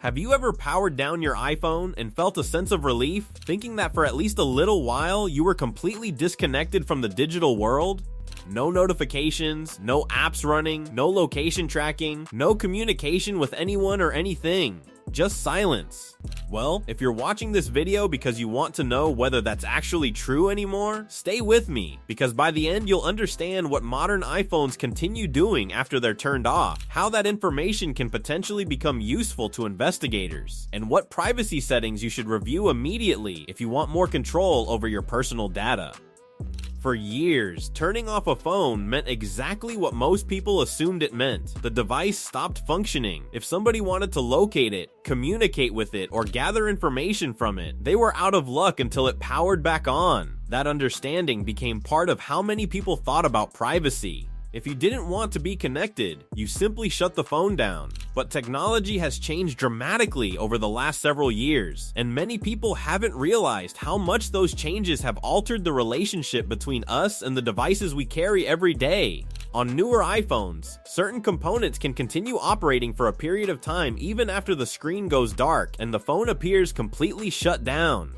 Have you ever powered down your iPhone and felt a sense of relief, thinking that for at least a little while you were completely disconnected from the digital world? No notifications, no apps running, no location tracking, no communication with anyone or anything. Just silence. Well, if you're watching this video because you want to know whether that's actually true anymore, stay with me, because by the end you'll understand what modern iPhones continue doing after they're turned off, how that information can potentially become useful to investigators, and what privacy settings you should review immediately if you want more control over your personal data. For years, turning off a phone meant exactly what most people assumed it meant. The device stopped functioning. If somebody wanted to locate it, communicate with it, or gather information from it, they were out of luck until it powered back on. That understanding became part of how many people thought about privacy. If you didn't want to be connected, you simply shut the phone down. But technology has changed dramatically over the last several years, and many people haven't realized how much those changes have altered the relationship between us and the devices we carry every day. On newer iPhones, certain components can continue operating for a period of time even after the screen goes dark and the phone appears completely shut down.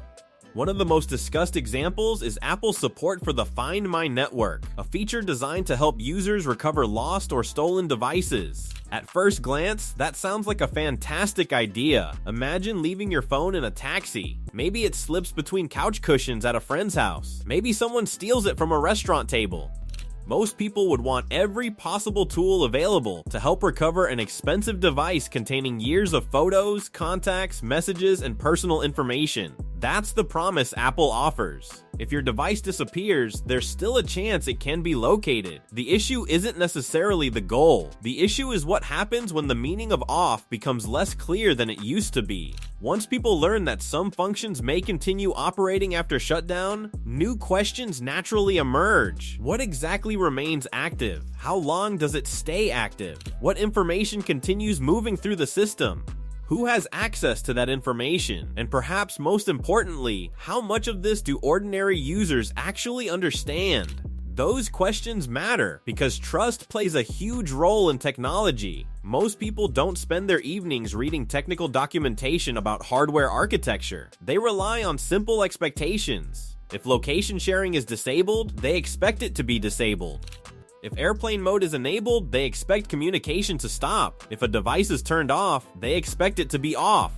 One of the most discussed examples is Apple's support for the Find My network, a feature designed to help users recover lost or stolen devices. At first glance, that sounds like a fantastic idea. Imagine leaving your phone in a taxi. Maybe it slips between couch cushions at a friend's house. Maybe someone steals it from a restaurant table. Most people would want every possible tool available to help recover an expensive device containing years of photos, contacts, messages, and personal information. That's the promise Apple offers. If your device disappears, there's still a chance it can be located. The issue isn't necessarily the goal. The issue is what happens when the meaning of off becomes less clear than it used to be. Once people learn that some functions may continue operating after shutdown, new questions naturally emerge. What exactly remains active? How long does it stay active? What information continues moving through the system? Who has access to that information? And perhaps most importantly, how much of this do ordinary users actually understand? Those questions matter because trust plays a huge role in technology. Most people don't spend their evenings reading technical documentation about hardware architecture. They rely on simple expectations. If location sharing is disabled, they expect it to be disabled. If airplane mode is enabled, they expect communication to stop. If a device is turned off, they expect it to be off.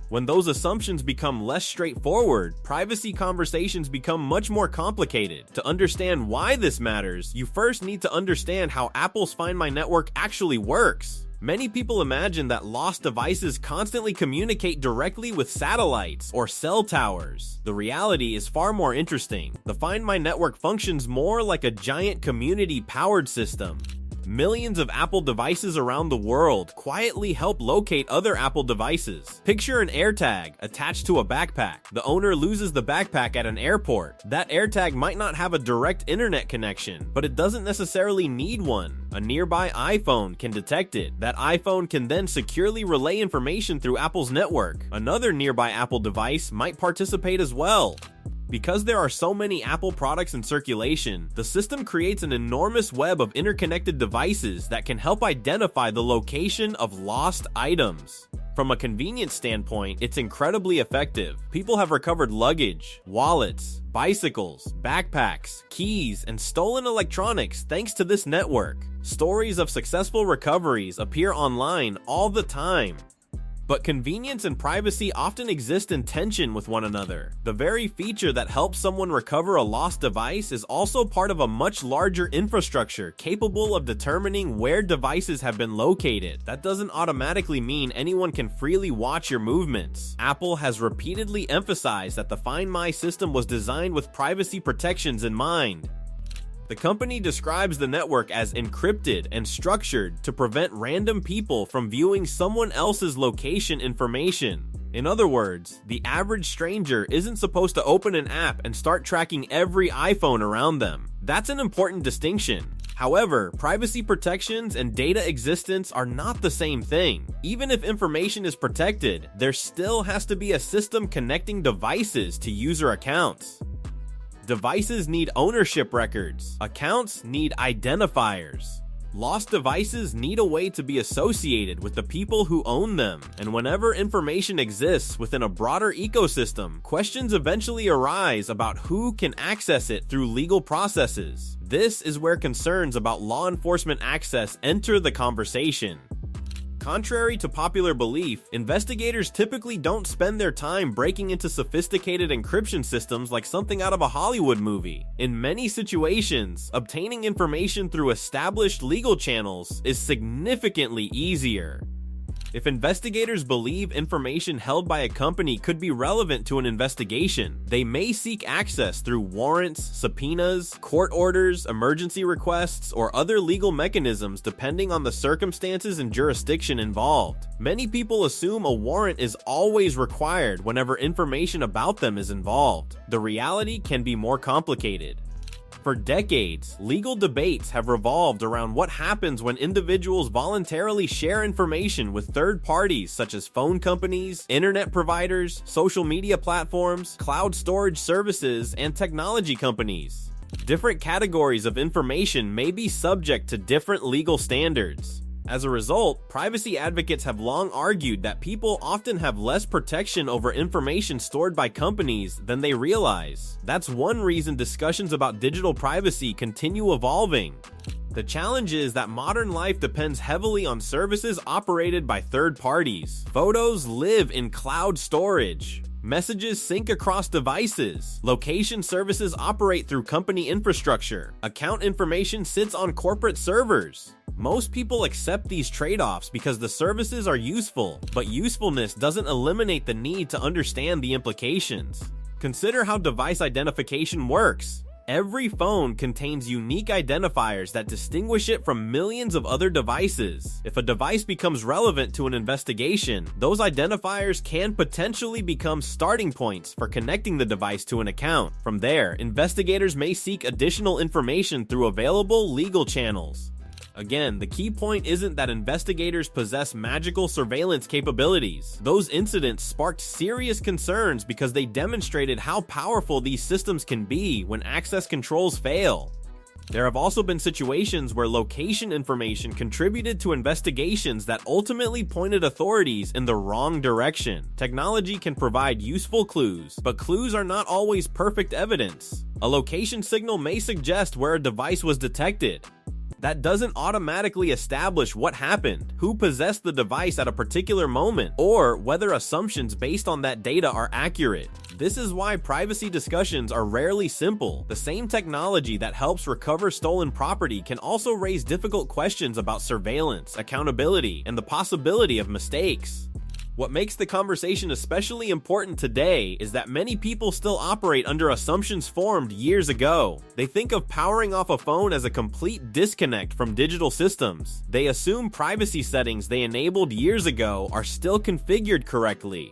When those assumptions become less straightforward, privacy conversations become much more complicated. To understand why this matters, you first need to understand how Apple's Find My network actually works. Many people imagine that lost devices constantly communicate directly with satellites or cell towers. The reality is far more interesting. The Find My network functions more like a giant community-powered system. Millions of Apple devices around the world quietly help locate other Apple devices. Picture an AirTag attached to a backpack. The owner loses the backpack at an airport. That AirTag might not have a direct internet connection, but it doesn't necessarily need one. A nearby iPhone can detect it. That iPhone can then securely relay information through Apple's network. Another nearby Apple device might participate as well. Because there are so many Apple products in circulation, the system creates an enormous web of interconnected devices that can help identify the location of lost items. From a convenience standpoint, it's incredibly effective. People have recovered luggage, wallets, bicycles, backpacks, keys, and stolen electronics thanks to this network. Stories of successful recoveries appear online all the time. But convenience and privacy often exist in tension with one another. The very feature that helps someone recover a lost device is also part of a much larger infrastructure capable of determining where devices have been located. That doesn't automatically mean anyone can freely watch your movements. Apple has repeatedly emphasized that the Find My system was designed with privacy protections in mind. The company describes the network as encrypted and structured to prevent random people from viewing someone else's location information. In other words, the average stranger isn't supposed to open an app and start tracking every iPhone around them. That's an important distinction. However, privacy protections and data existence are not the same thing. Even if information is protected, there still has to be a system connecting devices to user accounts. Devices need ownership records. Accounts need identifiers. Lost devices need a way to be associated with the people who own them, and whenever information exists within a broader ecosystem, questions eventually arise about who can access it through legal processes. This is where concerns about law enforcement access enter the conversation. Contrary to popular belief, investigators typically don't spend their time breaking into sophisticated encryption systems like something out of a Hollywood movie. In many situations, obtaining information through established legal channels is significantly easier. If investigators believe information held by a company could be relevant to an investigation, they may seek access through warrants, subpoenas, court orders, emergency requests, or other legal mechanisms depending on the circumstances and jurisdiction involved. Many people assume a warrant is always required whenever information about them is involved. The reality can be more complicated. For decades, legal debates have revolved around what happens when individuals voluntarily share information with third parties such as phone companies, internet providers, social media platforms, cloud storage services, and technology companies. Different categories of information may be subject to different legal standards. As a result, privacy advocates have long argued that people often have less protection over information stored by companies than they realize. That's one reason discussions about digital privacy continue evolving. The challenge is that modern life depends heavily on services operated by third parties. Photos live in cloud storage. Messages sync across devices. Location services operate through company infrastructure. Account information sits on corporate servers. Most people accept these trade-offs because the services are useful, but usefulness doesn't eliminate the need to understand the implications. Consider how device identification works. Every phone contains unique identifiers that distinguish it from millions of other devices. If a device becomes relevant to an investigation, those identifiers can potentially become starting points for connecting the device to an account. From there, investigators may seek additional information through available legal channels. Again, the key point isn't that investigators possess magical surveillance capabilities. Those incidents sparked serious concerns because they demonstrated how powerful these systems can be when access controls fail. There have also been situations where location information contributed to investigations that ultimately pointed authorities in the wrong direction. Technology can provide useful clues, but clues are not always perfect evidence. A location signal may suggest where a device was detected. That doesn't automatically establish what happened, who possessed the device at a particular moment, or whether assumptions based on that data are accurate. This is why privacy discussions are rarely simple. The same technology that helps recover stolen property can also raise difficult questions about surveillance, accountability, and the possibility of mistakes. What makes the conversation especially important today is that many people still operate under assumptions formed years ago. They think of powering off a phone as a complete disconnect from digital systems. They assume privacy settings they enabled years ago are still configured correctly.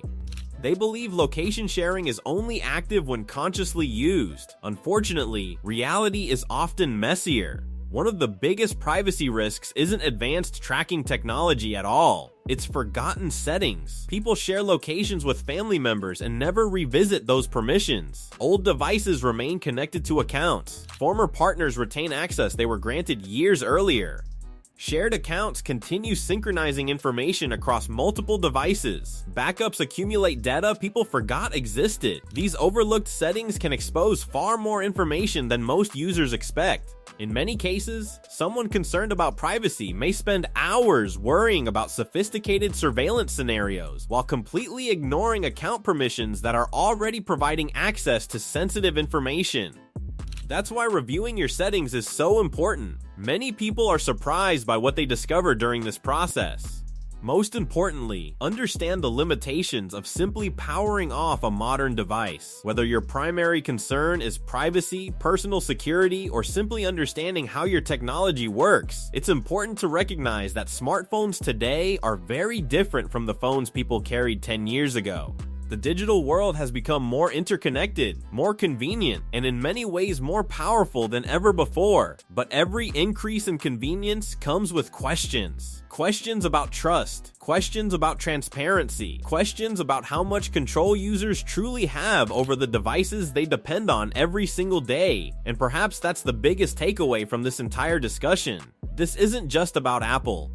They believe location sharing is only active when consciously used. Unfortunately, reality is often messier. One of the biggest privacy risks isn't advanced tracking technology at all. It's forgotten settings. People share locations with family members and never revisit those permissions. Old devices remain connected to accounts. Former partners retain access they were granted years earlier. Shared accounts continue synchronizing information across multiple devices. Backups accumulate data people forgot existed. These overlooked settings can expose far more information than most users expect. In many cases, someone concerned about privacy may spend hours worrying about sophisticated surveillance scenarios while completely ignoring account permissions that are already providing access to sensitive information. That's why reviewing your settings is so important. Many people are surprised by what they discover during this process. Most importantly, understand the limitations of simply powering off a modern device. Whether your primary concern is privacy, personal security, or simply understanding how your technology works, it's important to recognize that smartphones today are very different from the phones people carried 10 years ago. The digital world has become more interconnected, more convenient, and in many ways more powerful than ever before. But every increase in convenience comes with questions. Questions about trust, questions about transparency, questions about how much control users truly have over the devices they depend on every single day. And perhaps that's the biggest takeaway from this entire discussion. This isn't just about Apple.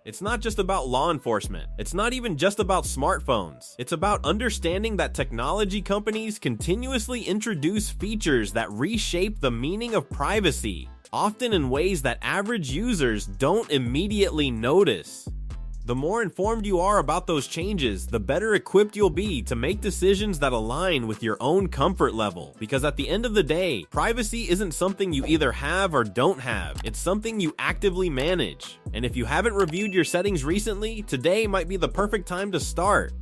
It's not just about law enforcement. It's not even just about smartphones. It's about understanding that technology companies continuously introduce features that reshape the meaning of privacy, often in ways that average users don't immediately notice. The more informed you are about those changes, the better equipped you'll be to make decisions that align with your own comfort level. Because at the end of the day, privacy isn't something you either have or don't have. It's something you actively manage. And if you haven't reviewed your settings recently, today might be the perfect time to start.